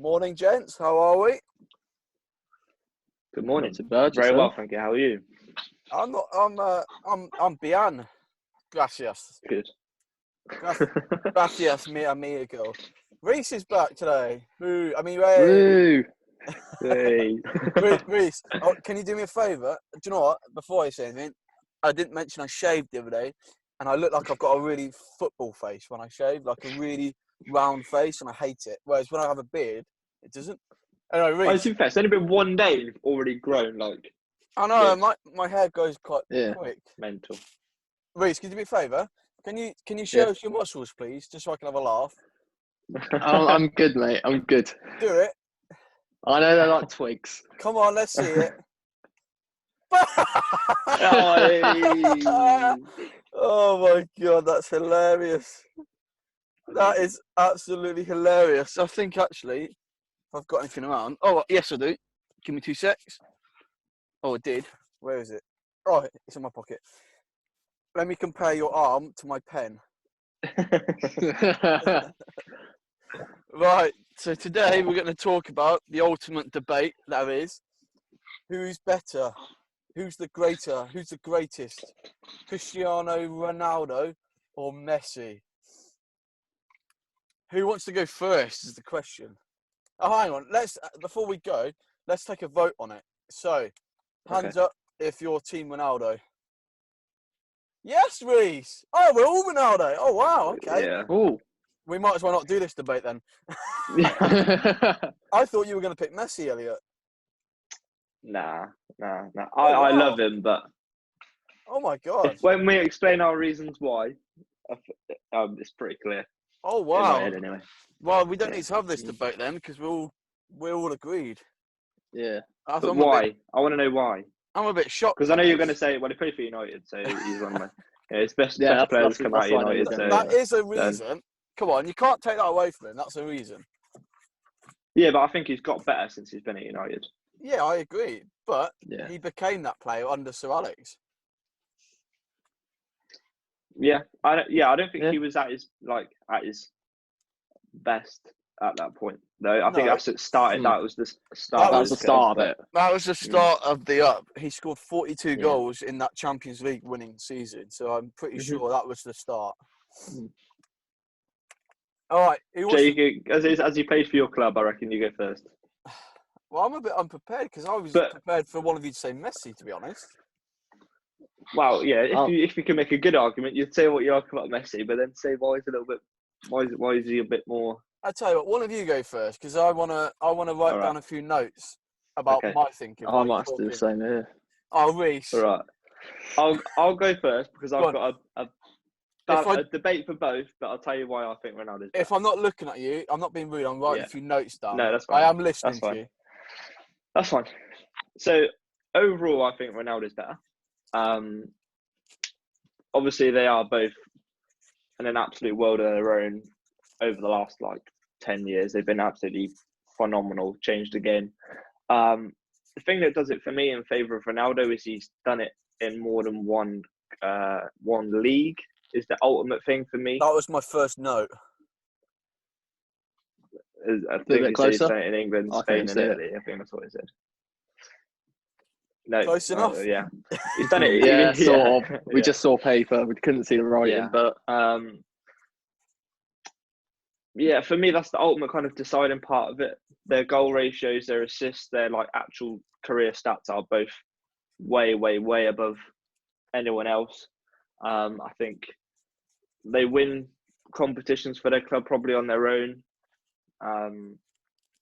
Morning, gents. How are we? Good morning. Not too bad, Very yourself? well, thank you. How are you? I'm bien. Gracias. Good. Gracias, mi amigo. Rhys is back today. Boo. I mean, Woo! Hey. Rhys, can you do me a favour? Do you know what? Before I say anything, I didn't mention I shaved the other day, and I look like I've got a really football face when I shave, like a really round face, and I hate it. Whereas when I have a beard, it doesn't. Anyway, Well, Rhys. to be fair, it's only been one day and you've already grown like I know this. my hair goes quite Yeah. quick. Mental. Rhys, can you do me a favour? Can you show us your muscles, please, just so I can have a laugh? I'm good, mate. I'm good. Do it. I know they're like twigs. Come on, let's see it. Oh my god, that's hilarious. That is absolutely hilarious. I think actually, if I've got anything around. Oh, yes, I do. Give me 2 secs. Oh, I did. Where is it? Oh, it's in my pocket. Let me compare your arm to my pen. Right, so today we're going to talk about the ultimate debate there is. Who's better? Who's the greatest? Cristiano Ronaldo or Messi? Who wants to go first is the question. Oh, hang on. Before we go, let's take a vote on it. So, hands up if you're Team Ronaldo. Yes, Rhys. Oh, we're all Ronaldo. Oh, wow. Okay. Yeah. Oh. We might as well not do this debate then. I thought you were going to pick Messi, Elliot. Nah. Oh, I wow. love him, but Oh my god. when we explain our reasons why, it's pretty clear. Oh In my wow. head, anyway. Well, we don't need to have this debate then because we're all agreed. Yeah. But why? I want to know why. I'm a bit shocked. Because I know you're going to say, well, he played for United, so he's one of my it's best Yeah, players that's come out of what I know United. he's So, That is a reason. Come on, you can't take that away from him. That's a reason. yeah, but I think he's got better since he's been at United. Yeah, I agree. But Yeah. he became that player under Sir Alex. Yeah, I don't think he was at his best at that point. Though I think No. that's it started. That was the start. That was the start of it. That was the start of the up. He scored 42 Yeah. goals in that Champions League winning season. So I'm pretty sure that was the start. All right. Jay, as he played for your club, I reckon you go first. Well, I'm a bit unprepared because I was prepared for one of you to say Messi, to be honest. Well, yeah, if you can make a good argument, you'd say what you like about Messi, but then say why is he a bit more? I tell you what, one of you go first because I wanna write down a few notes about my thinking. I might do the same here. Oh, Rhys. All right, I'll go first because I've got a debate for both, but I'll tell you why I think Ronaldo's better. If I'm not looking at you, I'm not being rude. I'm writing a few notes down. No, that's fine. I am listening to you. That's fine. So overall, I think Ronaldo's better. Obviously, they are both in an absolute world of their own over the last 10 years. They've been absolutely phenomenal, changed the game. The thing that does it for me in favour of Ronaldo is he's done it in more than one league. Is the ultimate thing for me. That was my first note. I think he's done it in England, Spain, and Italy. I think that's what he said. No, close enough. Yeah, he's done it. Yeah, sort of. We just saw paper. We couldn't see the writing, but yeah, for me that's the ultimate kind of deciding part of it. Their goal ratios, their assists, their actual career stats are both way, way, way above anyone else. I think they win competitions for their club probably on their own.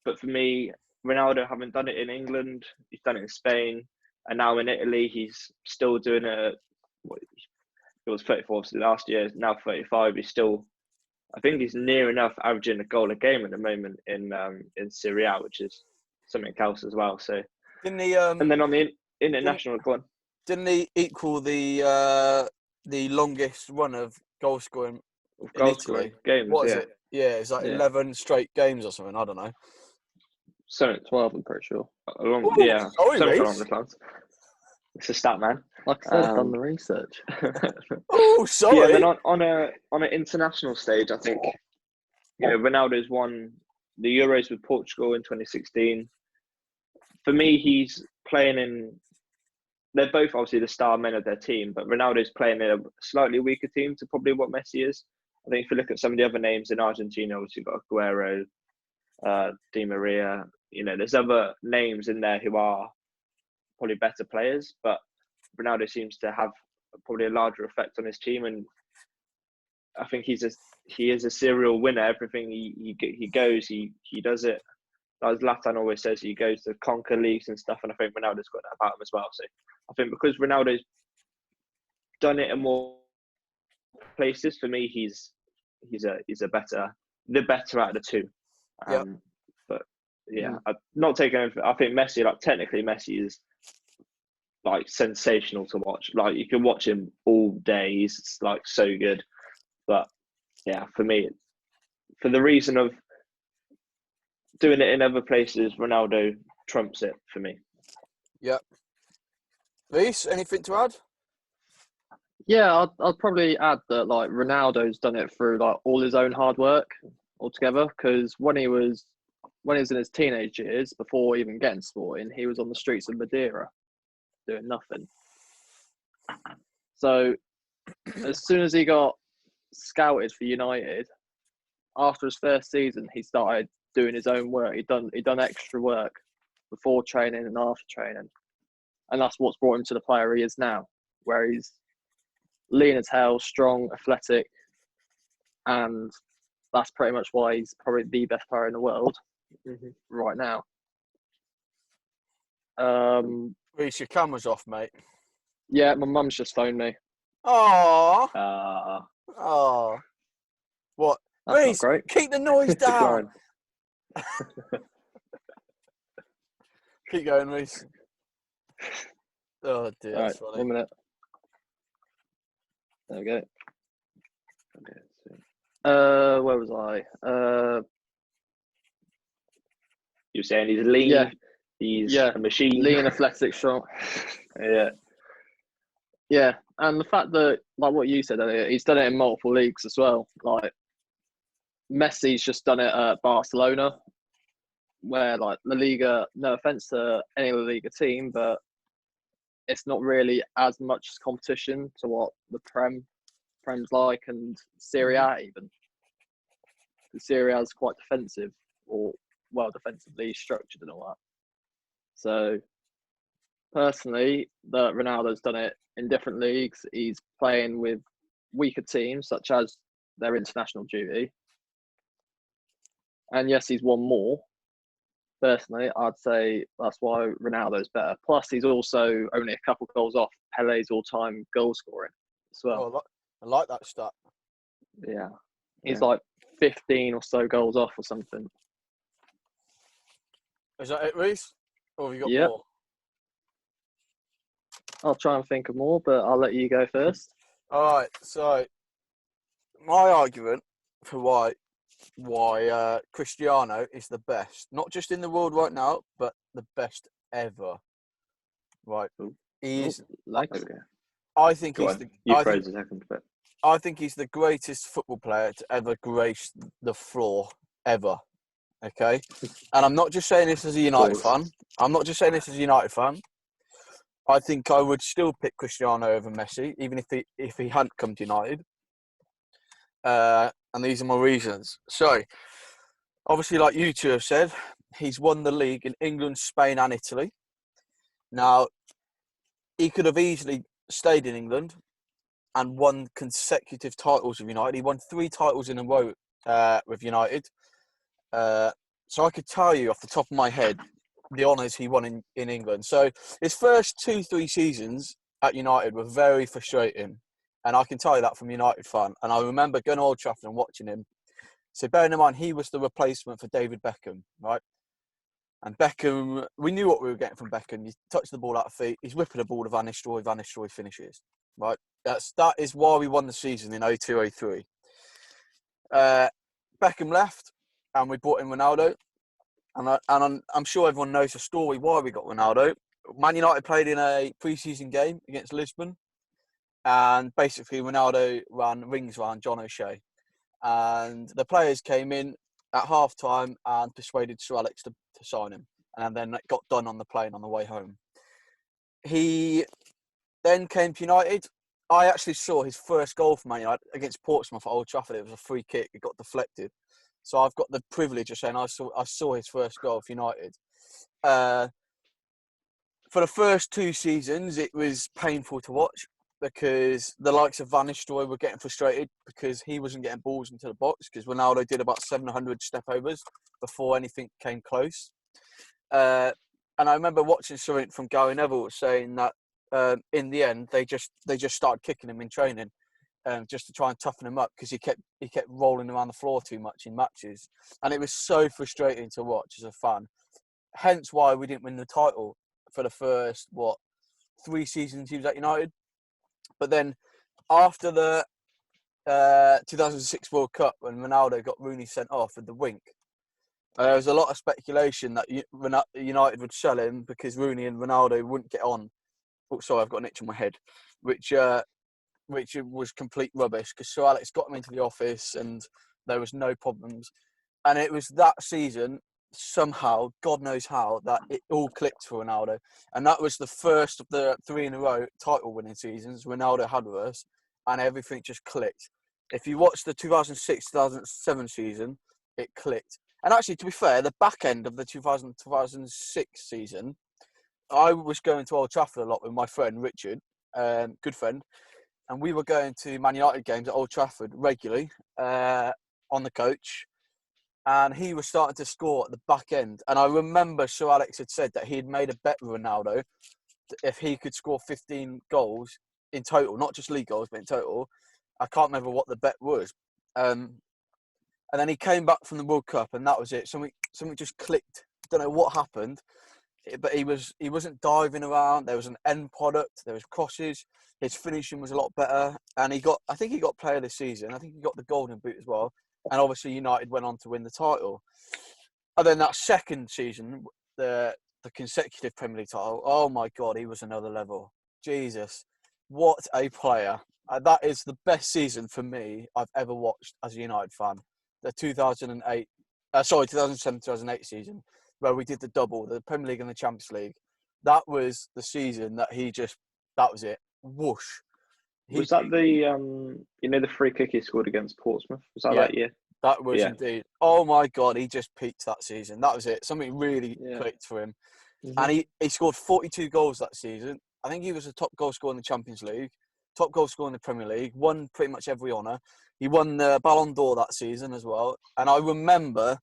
But for me, Ronaldo having done it in England, he's done it in Spain, and now in Italy, he's still doing it. He was 34 obviously last year, now 35. He's still, I think he's near enough averaging a goal a game at the moment in Serie A, which is something else as well. So, didn't he? And then on the international one, didn't he equal the longest run of goal scoring in Italy? Games. What is it? Yeah, it's 11 straight games or something. I don't know. 12, I'm pretty sure. Something along the lines. It's a stat, man. Like I said, I've done the research. Oh, sorry. Yeah, then on an international stage, I think Ronaldo's won the Euros with Portugal in 2016. For me, he's playing in. They're both obviously the star men of their team, but Ronaldo's playing in a slightly weaker team to probably what Messi is. I think if you look at some of the other names in Argentina, obviously you've got Aguero, Di Maria. There's other names in there who are probably better players, but Ronaldo seems to have probably a larger effect on his team, and I think he is a serial winner. Everything he goes, he does it. As Zlatan always says, he goes to conquer leagues and stuff, and I think Ronaldo's got that about him as well. So I think because Ronaldo's done it in more places, for me, he's the better out of the two. Yep. But yeah, I'm not taking anything. I think Messi, technically Messi is sensational to watch. You can watch him all day. He's so good. But yeah, for me, for the reason of doing it in other places, Ronaldo trumps it for me. Yep. Rhys, anything to add? Yeah, I'd probably add that Ronaldo's done it through all his own hard work altogether. Because when he was in his teenage years, before even getting sporting, he was on the streets of Madeira doing nothing. So as soon as he got scouted for United, after his first season, he started doing his own work. He'd done extra work before training and after training, and that's what's brought him to the player he is now, where he's lean as hell, strong, athletic, and that's pretty much why he's probably the best player in the world right now. Rhys, your camera's off, mate. Yeah, my mum's just phoned me. Oh. What? That's Rhys, not great. keep the noise down. Keep going, Rhys. Oh dear, that's funny. 1 minute. There we go. Where was I? You're saying he's lean. Yeah. He's a machine. Lean, athletic, strong. Yeah, and the fact that, what you said earlier, he's done it in multiple leagues as well. Messi's just done it at Barcelona, where La Liga, no offense to any La Liga team, but it's not really as much competition to what the Prem's like, and Serie A even. The Serie A is quite defensive, or defensively structured and all that. So personally, that Ronaldo's done it in different leagues. He's playing with weaker teams, such as their international duty. And yes, he's won more. Personally, I'd say that's why Ronaldo's better. Plus, he's also only a couple goals off Pele's all-time goal scoring as well. Oh, I like that stat. Yeah. He's 15 or so goals off or something. Is that it, Rhys? Or have you got more? I'll try and think of more, but I'll let you go first. All right. So, my argument for why Cristiano is the best, not just in the world right now, but the best ever. Right. He's I think he's the. I think he's the greatest football player to ever grace the floor ever. Okay, and I'm not just saying this as a United fan. I think I would still pick Cristiano over Messi, even if he hadn't come to United. And these are my reasons. So, obviously, like you two have said, he's won the league in England, Spain, and Italy. Now, he could have easily stayed in England and won consecutive titles with United. He won 3 titles in a row with United. So I could tell you off the top of my head the honours he won in England. So his first 2-3 seasons at United were very frustrating. And I can tell you that from a United fan. And I remember going to Old Trafford and watching him. So bearing in mind, he was the replacement for David Beckham, right? And Beckham, we knew what we were getting from Beckham. You touch the ball out of feet, he's whipping a ball to Van Nistelrooy finishes, right? That is why we won the season in 02-03. Beckham left, and we brought in Ronaldo. And I'm sure everyone knows the story why we got Ronaldo. Man United played in a pre-season game against Lisbon. And basically, Ronaldo ran rings around John O'Shea. And the players came in, at half time and persuaded Sir Alex to sign him. And then it got done on the plane on the way home. He then came to United. I actually saw his first goal for Man United against Portsmouth at Old Trafford. It was a free kick. It got deflected. So I've got the privilege of saying I saw his first goal for United. For the first 2 seasons, it was painful to watch because the likes of Van Nistelrooy were getting frustrated because he wasn't getting balls into the box because Ronaldo did about 700 step-overs before anything came close. And I remember watching something from Gary Neville saying that in the end they just started kicking him in training, just to try and toughen him up because he kept rolling around the floor too much in matches, and it was so frustrating to watch as a fan. Hence why we didn't win the title for the first 3 seasons he was at United. But then after the 2006 World Cup, when Ronaldo got Rooney sent off with the wink, there was a lot of speculation that United would sell him because Rooney and Ronaldo wouldn't get on. Oh, sorry, I've got an itch on my head, which was complete rubbish because Sir Alex got him into the office and there was no problems. And it was that season, somehow, God knows how, that it all clicked for Ronaldo. And that was the first of the 3 in a row title-winning seasons Ronaldo had with us, and everything just clicked. If you watch the 2006-2007 season, it clicked. And actually, to be fair, the back end of the 2000-2006 season, I was going to Old Trafford a lot with my friend Richard, good friend, and we were going to Man United games at Old Trafford regularly on the coach, and he was starting to score at the back end. And I remember Sir Alex had said that he had made a bet with Ronaldo if he could score 15 goals in total, not just league goals, but in total. I can't remember what the bet was. And then he came back from the World Cup, and that was it. Something just clicked. Don't know what happened, but he wasn't diving around. There was an end product. There was crosses. His finishing was a lot better, and I think he got Player of the Season. I think he got the Golden Boot as well. And obviously United went on to win the title. And then that second season, the consecutive Premier League title. Oh my God, he was another level. Jesus, what a player! That is the best season for me I've ever watched as a United fan. The 2007-2008 season, where we did the double, the Premier League and the Champions League. That was the season that that was it. Whoosh. Was that the free kick he scored against Portsmouth? Was that year? That was indeed. Oh my God, he just peaked that season. That was it. Something really clicked for him. Mm-hmm. And he scored 42 goals that season. I think he was the top goal scorer in the Champions League, top goal scorer in the Premier League, won pretty much every honour. He won the Ballon d'Or that season as well. And I remember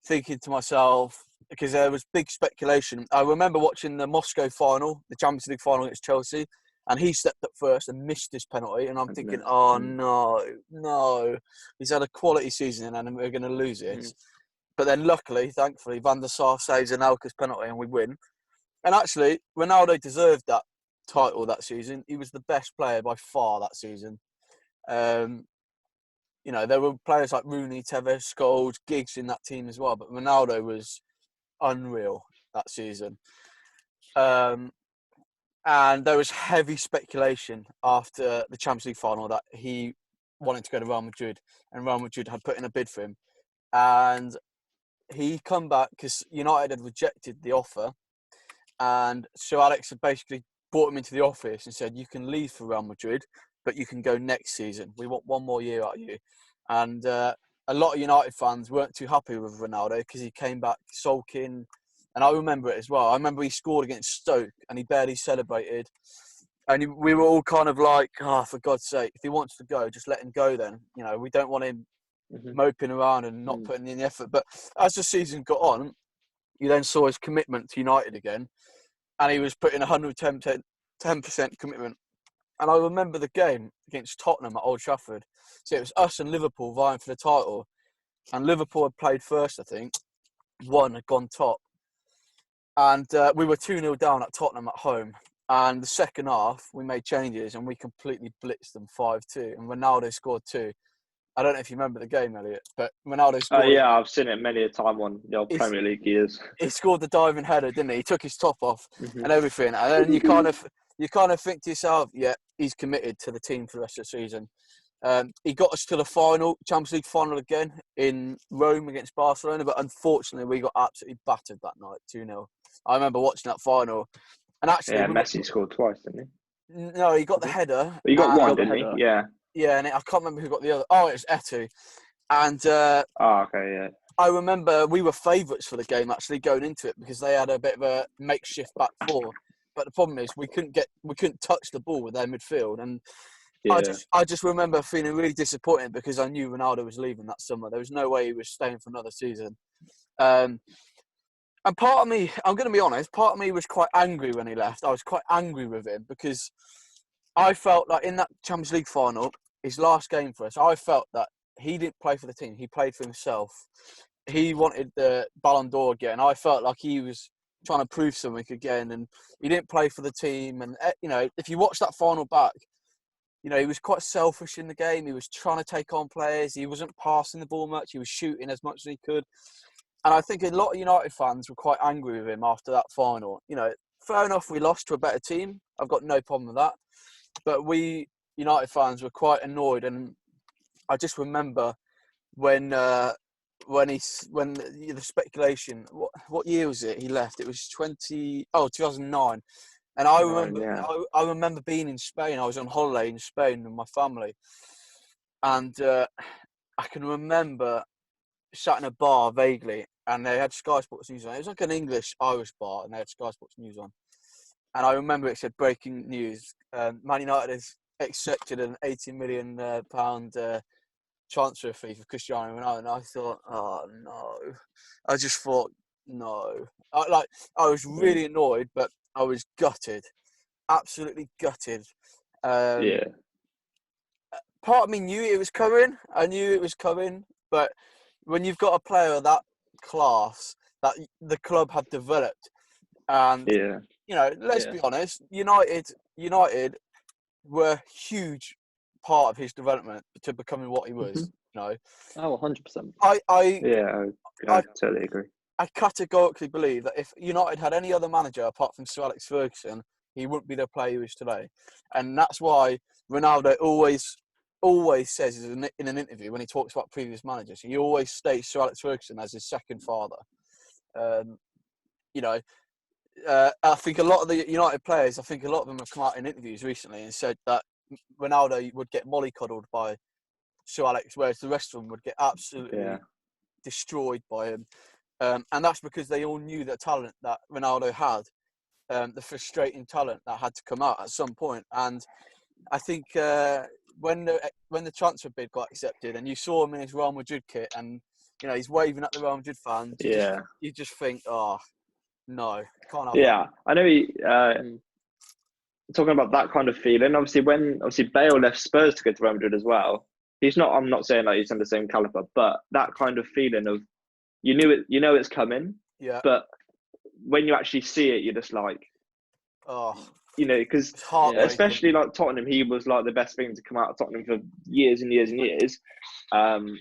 thinking to myself, because there was big speculation, I remember watching the Moscow final, the Champions League final against Chelsea, and he stepped up first and missed his penalty. And I'm thinking, oh, no. He's had a quality season and we're going to lose it. Mm. But then luckily, thankfully, Van der Sar saves Anelka's penalty and we win. And actually, Ronaldo deserved that title that season. He was the best player by far that season. There were players like Rooney, Tevez, Scholes, Giggs in that team as well. But Ronaldo was unreal that season. And there was heavy speculation after the Champions League final that he wanted to go to Real Madrid, and Real Madrid had put in a bid for him. And he come back because United had rejected the offer, and Sir Alex had basically brought him into the office and said, you can leave for Real Madrid, but you can go next season. We want 1 more year out of you. And a lot of United fans weren't too happy with Ronaldo because he came back sulking. And I remember it as well. I remember he scored against Stoke and he barely celebrated. And we were all kind of like, for God's sake, if he wants to go, just let him go then. We don't want him moping around and not putting in the effort. But as the season got on, you then saw his commitment to United again. And he was putting 110% commitment. And I remember the game against Tottenham at Old Trafford. So it was us and Liverpool vying for the title. And Liverpool had played first, I think. One had gone top. And we were 2-0 down at Tottenham at home. And the second half, we made changes and we completely blitzed them 5-2. And Ronaldo scored 2. I don't know if you remember the game, Elliot, but Ronaldo scored. Yeah, I've seen it many a time on the old Premier League years. He scored the diving header, didn't he? He took his top off and everything. And then you kind of think to yourself, yeah, he's committed to the team for the rest of the season. He got us to the final, Champions League final again in Rome against Barcelona, but unfortunately we got absolutely battered that night, 2-0. I remember watching that final. And actually, Yeah, Messi scored twice, didn't no, he got the he? header. But you got He one, got the didn't header. he? Yeah. Yeah, and I can't remember who got the other. Oh, it was Etu. And Oh, okay, yeah. I remember we were favourites for the game actually going into it because they had a bit of a makeshift back four. But the problem is we couldn't touch the ball with their midfield, and Yeah. I just remember feeling really disappointed because I knew Ronaldo was leaving that summer. There was no way he was staying for another season. And part of me, I'm going to be honest, part of me was quite angry when he left. I was quite angry with him because I felt like in that Champions League final, his last game for us, I felt that he didn't play for the team. He played for himself. He wanted the Ballon d'Or again. I felt like he was trying to prove something again, and he didn't play for the team. And, you know, if you watch that final back, you know, he was quite selfish in the game. He was trying to take on players. He wasn't passing the ball much. He was shooting as much as he could. And I think a lot of United fans were quite angry with him after that final. You know, fair enough, we lost to a better team. I've got no problem with that. But we United fans were quite annoyed. And I just remember when the speculation, what year was it he left? It was 2009. And I remember, yeah. I remember being in Spain. I was on holiday in Spain with my family, and I can remember sat in a bar vaguely, and they had Sky Sports News on. It was like an English-Irish bar, and they had Sky Sports News on. And I remember it said breaking news: Man United has accepted an £80 million transfer fee for Cristiano Ronaldo. And I thought, oh no! I just thought, no. I was really annoyed, but I was gutted. Absolutely gutted. Yeah. Part of me knew it was coming. I knew it was coming. But when you've got a player of that class that the club had developed, and Yeah. you know, let's be honest, United were a huge part of his development to becoming what he was. You know, Oh, 100%. Yeah, I I totally agree. I categorically believe that if United had any other manager apart from Sir Alex Ferguson, he wouldn't be the player he is today. And that's why Ronaldo always says in an interview when he talks about previous managers, he always states Sir Alex Ferguson as his second father. You know, I think a lot of the United players, I think a lot of them have come out in interviews recently and said that Ronaldo would get mollycoddled by Sir Alex, whereas the rest of them would get absolutely destroyed by him. And that's because they all knew the talent that Ronaldo had, the frustrating talent that had to come out at some point. And I think when the transfer bid got accepted and you saw him in his Real Madrid kit and, you know, he's waving at the Real Madrid fans, you just think, oh, no, can't have Yeah, I know he, talking about that kind of feeling, obviously Bale left Spurs to go to Real Madrid as well, I'm not saying like he's on the same caliber, but that kind of feeling of, you know it's coming, but when you actually see it, you're just like, you know, because especially like Tottenham, he was like the best thing to come out of Tottenham for years and years and years. Can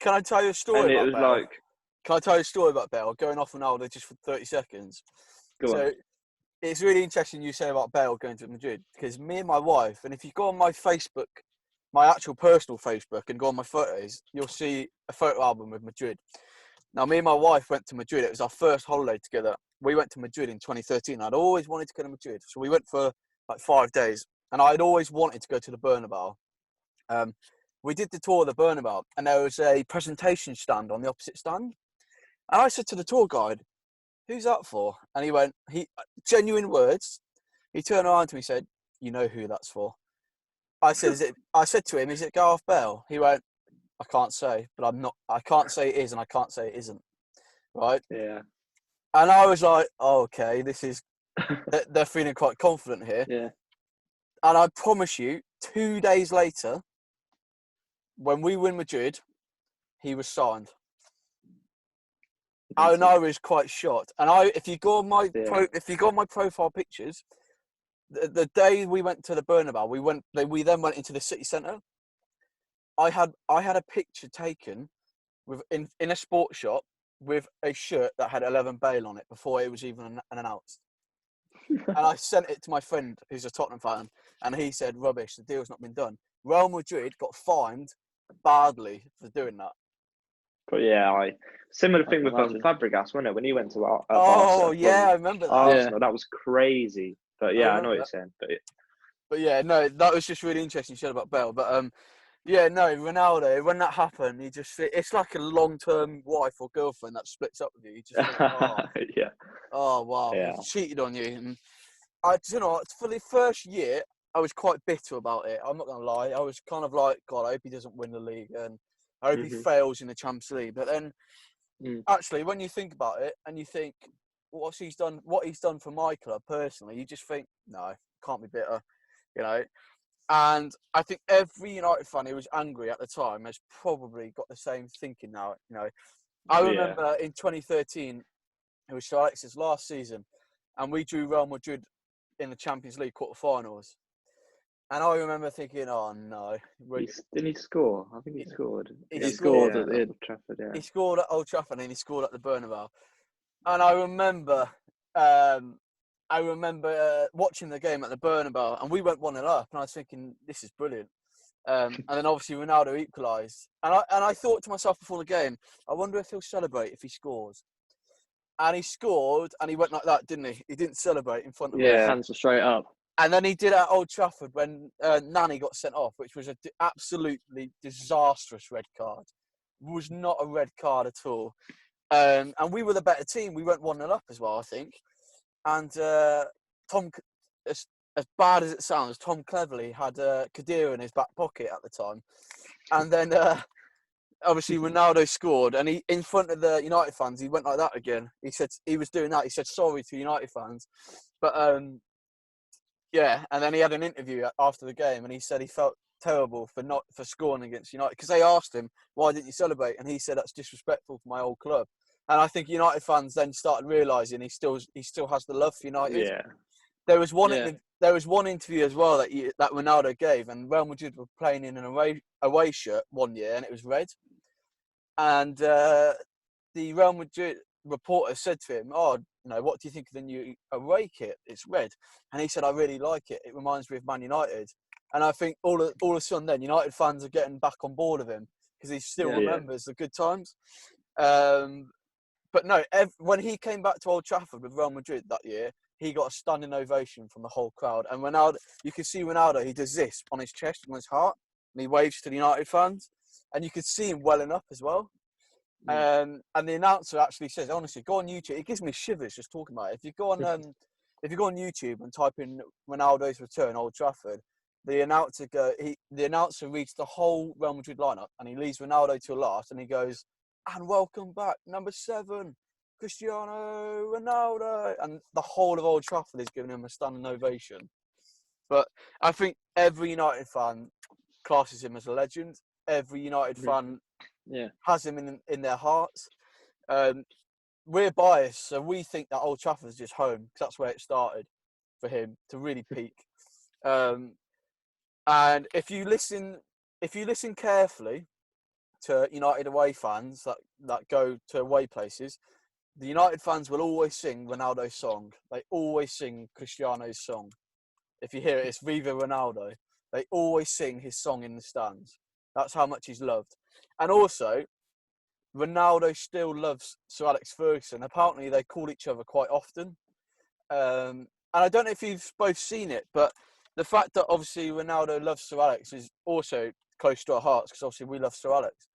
I tell you a story about Bale? Can I tell you a story about Bale? Going off Ronaldo just for 30 seconds. So it's really interesting you say about Bale going to Madrid, because me and my wife, and if you go on my Facebook, my actual personal Facebook, and go on my photos, you'll see a photo album with Madrid. Now, me and my wife went to Madrid. It was our first holiday together. We went to Madrid in 2013. I'd always wanted to go to Madrid. So we went for like 5 days. And I'd always wanted to go to the Bernabeu. We did the tour of the Bernabeu, and there was a presentation stand on the opposite stand. And I said to the tour guide, "Who's that for?" And he went, genuine words. He turned around to me and said, "You know who that's for." I said to him, "Is it Gareth Bale?" He went, "I can't say, but I can't say it is, and I can't say it isn't." Right? Yeah. And I was like, oh, okay, this is, they're feeling quite confident here. Yeah. And I promise you, 2 days later, when we win Madrid, he was signed. And I was quite shocked. And if you go on my profile pictures, the day we went to the Bernabeu, we then went into the city centre. I had a picture taken in a sports shop with a shirt that had 11 Bale on it before it was even announced. And I sent it to my friend who's a Tottenham fan, and he said, "Rubbish, the deal's not been done." Real Madrid got fined badly for doing that. But yeah, similar I thing can with imagine. Fabregas, wasn't it? When he went to Barca Oh from yeah, I remember that. Arsenal, that was crazy. But yeah, I know remember what you're that. saying. But yeah, no, that was just really interesting. You said about Bale, but yeah, no, Ronaldo. When that happened, it's like a long-term wife or girlfriend that splits up with you. You just think, Yeah, oh wow, yeah. he cheated on you. And you know, for the first year, I was quite bitter about it. I'm not gonna lie. I was kind of like, God, I hope he doesn't win the league, and I hope he fails in the Champions League. But then, actually, when you think about it, and you think what he's done for my club personally, you just think, no, can't be bitter, you know. And I think every United fan who was angry at the time has probably got the same thinking now. You know, I remember in 2013, it was Sir Alex's last season, and we drew Real Madrid in the Champions League quarterfinals. And I remember thinking, oh no. Didn't he score? I think he scored. He scored at Old Trafford, yeah. He scored at Old Trafford and he scored at the Bernabeu. And I remember watching the game at the Bernabeu, and we went 1-0 up, and I was thinking, this is brilliant. And then obviously Ronaldo equalised. And I thought to myself before the game, I wonder if he'll celebrate if he scores. And he scored, and he went like that, didn't he? He didn't celebrate in front of us. Yeah, hands were straight up. And then he did at Old Trafford when Nani got sent off, which was an absolutely disastrous red card. It was not a red card at all. And we were the better team. We went 1-0 up as well, I think. And Tom, as bad as it sounds, Tom Cleverley had Khedira in his back pocket at the time. And then obviously Ronaldo scored, and he, in front of the United fans, he went like that again. He said he was doing that. He said sorry to United fans, but yeah. And then he had an interview after the game, and he said he felt terrible for scoring against United, because they asked him, why didn't you celebrate? And he said, that's disrespectful for my old club. And I think United fans then started realising he still has the love for United. Yeah. There was one interview as well that Ronaldo gave, and Real Madrid were playing in an away shirt one year, and it was red. And the Real Madrid reporter said to him, "Oh, you know, what do you think of the new away kit? It's red." And he said, "I really like it. It reminds me of Man United." And I think all of a sudden, then United fans are getting back on board of him because he still remembers the good times. But no, when he came back to Old Trafford with Real Madrid that year, he got a standing ovation from the whole crowd. And Ronaldo, you can see Ronaldo, he does this on his chest, on his heart, and he waves to the United fans. And you could see him welling up as well. And the announcer actually says, honestly, go on YouTube. It gives me shivers just talking about it. If you go on YouTube and type in Ronaldo's return, Old Trafford, the announcer reads the whole Real Madrid lineup, and he leaves Ronaldo to last, and he goes, "And welcome back, number 7, Cristiano Ronaldo," and the whole of Old Trafford is giving him a standing ovation. But I think every United fan classes him as a legend. Every United fan has him in their hearts. We're biased, so we think that Old Trafford is just home, because that's where it started for him to really peak. And if you listen carefully to United away fans that go to away places, the United fans will always sing Ronaldo's song. They always sing Cristiano's song. If you hear it, it's Viva Ronaldo. They always sing his song in the stands. That's how much he's loved. And also, Ronaldo still loves Sir Alex Ferguson. Apparently, they call each other quite often. And I don't know if you've both seen it, but the fact that obviously Ronaldo loves Sir Alex is also close to our hearts, because obviously we love Sir Alex.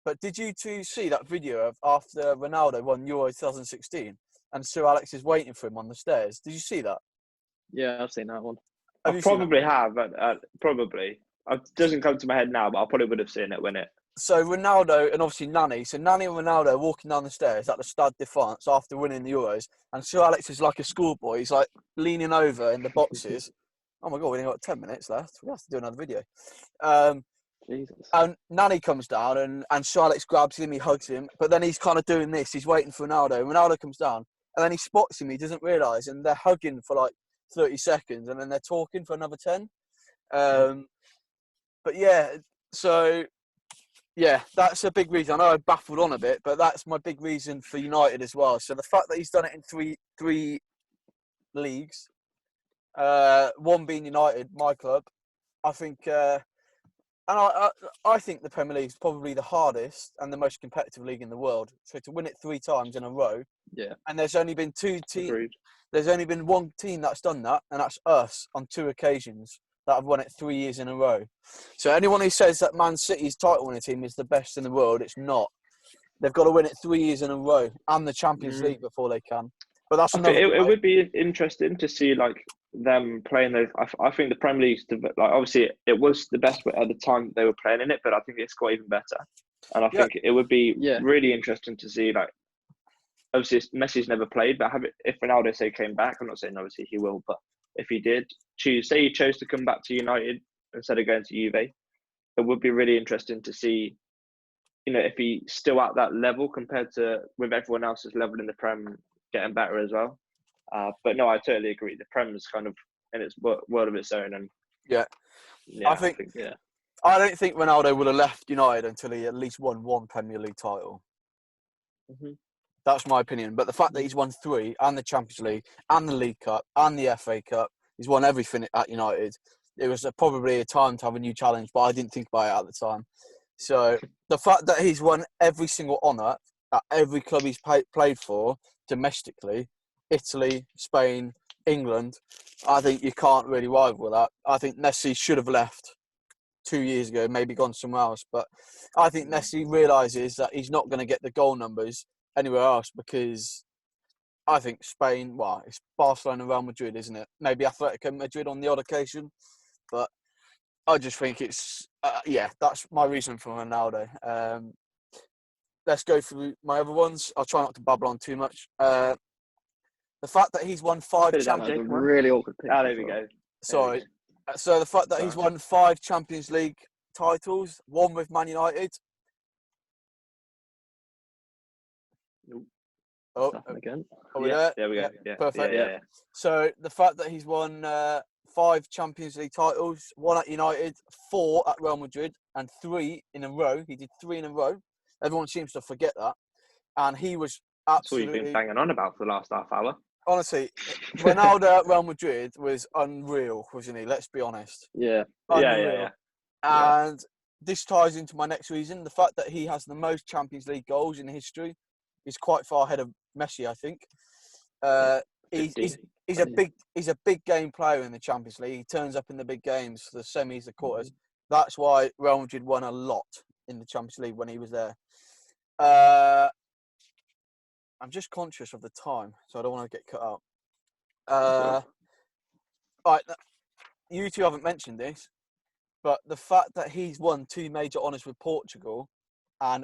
But did you two see that video of after Ronaldo won Euro 2016 and Sir Alex is waiting for him on the stairs? Did you see that? Yeah, I've seen that one. I probably have, but probably. It doesn't come to my head now, but I probably would have seen it when it. So Ronaldo and obviously Nani. So Nani and Ronaldo are walking down the stairs at the Stade de France after winning the Euros. And Sir Alex is like a schoolboy. He's like leaning over in the boxes. Oh my God, we've only got 10 minutes left. We have to do another video. Jesus. And Nani comes down and Sir Alex grabs him, he hugs him. But then he's kind of doing this. He's waiting for Ronaldo. Ronaldo comes down and then he spots him. He doesn't realise. And they're hugging for like 30 seconds. And then they're talking for another 10. But yeah, so... yeah, that's a big reason. I know I baffled on a bit, but that's my big reason for United as well. So the fact that he's done it in three leagues, one being United, my club, I think And I think the Premier League is probably the hardest and the most competitive league in the world. So to win it 3 times in a row, Yeah. and there's only been Agreed. there's only been one team that's done that, and that's us on 2 occasions that have won it 3 years in a row. So anyone who says that Man City's title winning team is the best in the world, it's not. They've got to win it 3 years in a row and the Champions League before they can. But that's I another think it debate. would be interesting to see like them playing those. I think the Premier League's like obviously it was the best at the time they were playing in it, but I think it's got even better. And I think it would be really interesting to see like obviously Messi's never played, but if Ronaldo say came back, I'm not saying obviously he will, but if he did say he chose to come back to United instead of going to Juve, it would be really interesting to see. You know, if he's still at that level compared to with everyone else's level in the Prem getting better as well. But no, I totally agree. The Prem is kind of in its world of its own, and I don't think Ronaldo would have left United until he at least won 1 Premier League title. Mm-hmm. That's my opinion. But the fact that he's won 3 and the Champions League and the League Cup and the FA Cup, he's won everything at United. It was probably a time to have a new challenge, but I didn't think about it at the time. So the fact that he's won every single honour at every club he's played for domestically, Italy, Spain, England, I think you can't really rival that. I think Messi should have left 2 years ago, maybe gone somewhere else. But I think Messi realises that he's not going to get the goal numbers anywhere else because I think Spain, well, it's Barcelona and Real Madrid, isn't it? Maybe Atletico Madrid on the odd occasion. But I just think it's, that's my reason for Ronaldo. Let's go through my other ones. I'll try not to babble on too much. The fact that he's won 5 That's a really awkward picture. there we go. Sorry. So the fact that he's won 5 Champions League titles, 1 with Man United. Oh, again. Are we there? There we go. Yeah. Perfect. Yeah. So the fact that he's won 5 Champions League titles, 1 at United, 4 at Real Madrid, and 3 in a row. He did 3 in a row. Everyone seems to forget that. And he was absolutely... That's what you've been banging on about for the last half hour. Honestly, Ronaldo at Real Madrid was unreal, wasn't he? Let's be honest. Yeah. Unreal. And this ties into my next reason. The fact that he has the most Champions League goals in history is quite far ahead of Messi, I think. He's a big game player in the Champions League. He turns up in the big games, the semis, the quarters. That's why Real Madrid won a lot in the Champions League when he was there. I'm just conscious of the time, so I don't want to get cut out. Right, you two haven't mentioned this, but the fact that he's won 2 major honours with Portugal and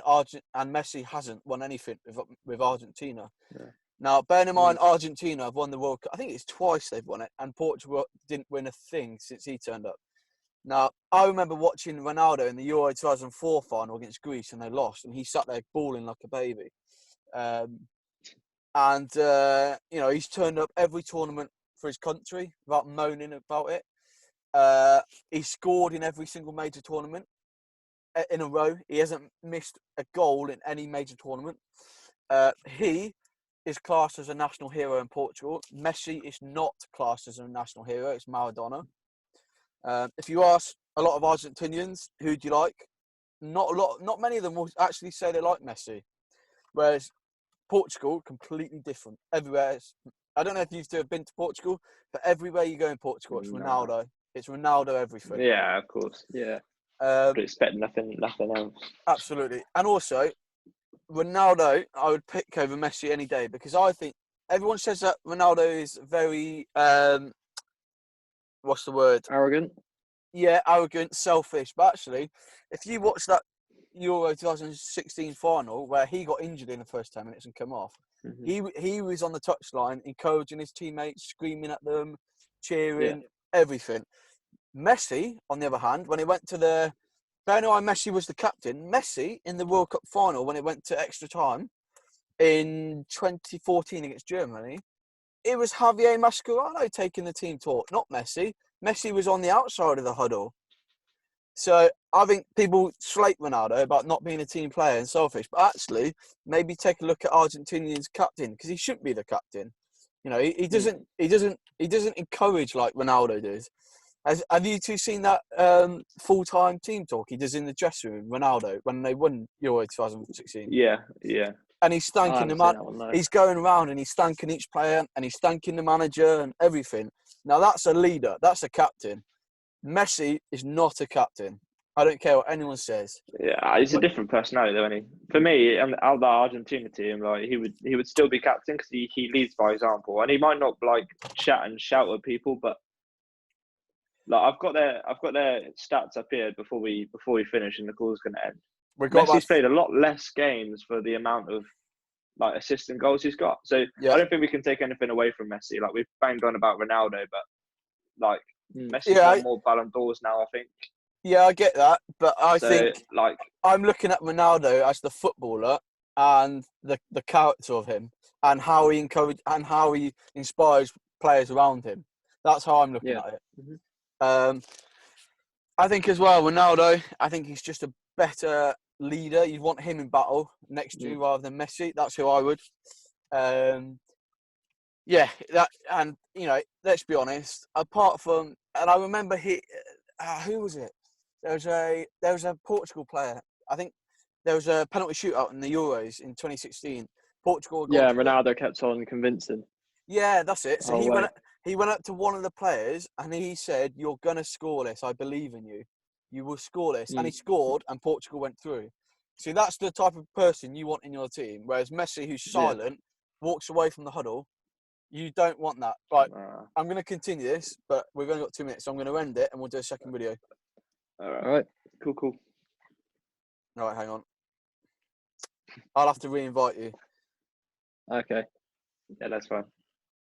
Messi hasn't won anything with Argentina. Yeah. Now, bearing in mind, Argentina have won the World Cup. I think it's twice they've won it, and Portugal didn't win a thing since he turned up. Now, I remember watching Ronaldo in the Euro 2004 final against Greece, and they lost, and he sat there bawling like a baby. He's turned up every tournament for his country without moaning about it. He scored in every single major tournament in a row. He hasn't missed a goal in any major tournament. He is classed as a national hero in Portugal. Messi is not classed as a national hero. It's Maradona. If you ask a lot of Argentinians, who do you like? Not many of them will actually say they like Messi. Whereas Portugal, completely different. Everywhere. I don't know if you've been to Portugal, but everywhere you go in Portugal, it's Ronaldo. It's Ronaldo everything. Yeah, of course. Yeah. But expect nothing else. Absolutely. And also, Ronaldo, I would pick over Messi any day because I think everyone says that Ronaldo is very, what's the word? Arrogant. Yeah, arrogant, selfish. But actually, if you watch that Euro 2016 final where he got injured in the first 10 minutes and come off, he was on the touchline encouraging his teammates, screaming at them, cheering, everything. Messi, on the other hand, when he went to bear in mind Messi was the captain. Messi in the World Cup final when it went to extra time in 2014 against Germany, it was Javier Mascherano taking the team talk, not Messi. Messi was on the outside of the huddle. So I think people slate Ronaldo about not being a team player and selfish, but actually maybe take a look at Argentinian's captain because he shouldn't be the captain. You know, he doesn't encourage like Ronaldo does. Have you two seen that full-time team talk he does in the dressing room, Ronaldo, when they won Euro 2016? Yeah. And he's I thanking the haven't man. seen that one, no. He's going around and he's thanking each player and he's thanking the manager and everything. Now that's a leader. That's a captain. Messi is not a captain. I don't care what anyone says. Yeah, he's a different personality, though, isn't he? For me, out of the Argentina team, like he would still be captain because he leads by example, and he might not like chat and shout at people, but like I've got their stats up here before we finish, and the call's going to end. We've got Messi's played a lot less games for the amount of like assists and goals he's got. So Yeah. I don't think we can take anything away from Messi. Like we've banged on about Ronaldo, but like Messi's won more Ballon d'Ors now, I think. Yeah, I get that, but I So, think like I'm looking at Ronaldo as the footballer and the character of him and how he inspires players around him. That's how I'm looking at it. Mm-hmm. I think as well, Ronaldo, I think he's just a better leader. You want him in battle next to you rather than Messi. That's who I would. Yeah, that, and you know, let's be honest. Apart from, and I remember who was it? There was a Portugal player. I think there was a penalty shootout in the Euros in 2016. Portugal. Yeah, Ronaldo kept on convincing. Yeah, that's it. So Oh, he went up to one of the players and he said, "You're gonna score this. I believe in you. You will score this." And he scored, and Portugal went through. See, that's the type of person you want in your team. Whereas Messi, who's silent, walks away from the huddle. You don't want that. Right, I'm going to continue this, but we've only got 2 minutes, so I'm going to end it and we'll do a second video. All right. Cool. All right, hang on. I'll have to re-invite you. Okay. Yeah, that's fine.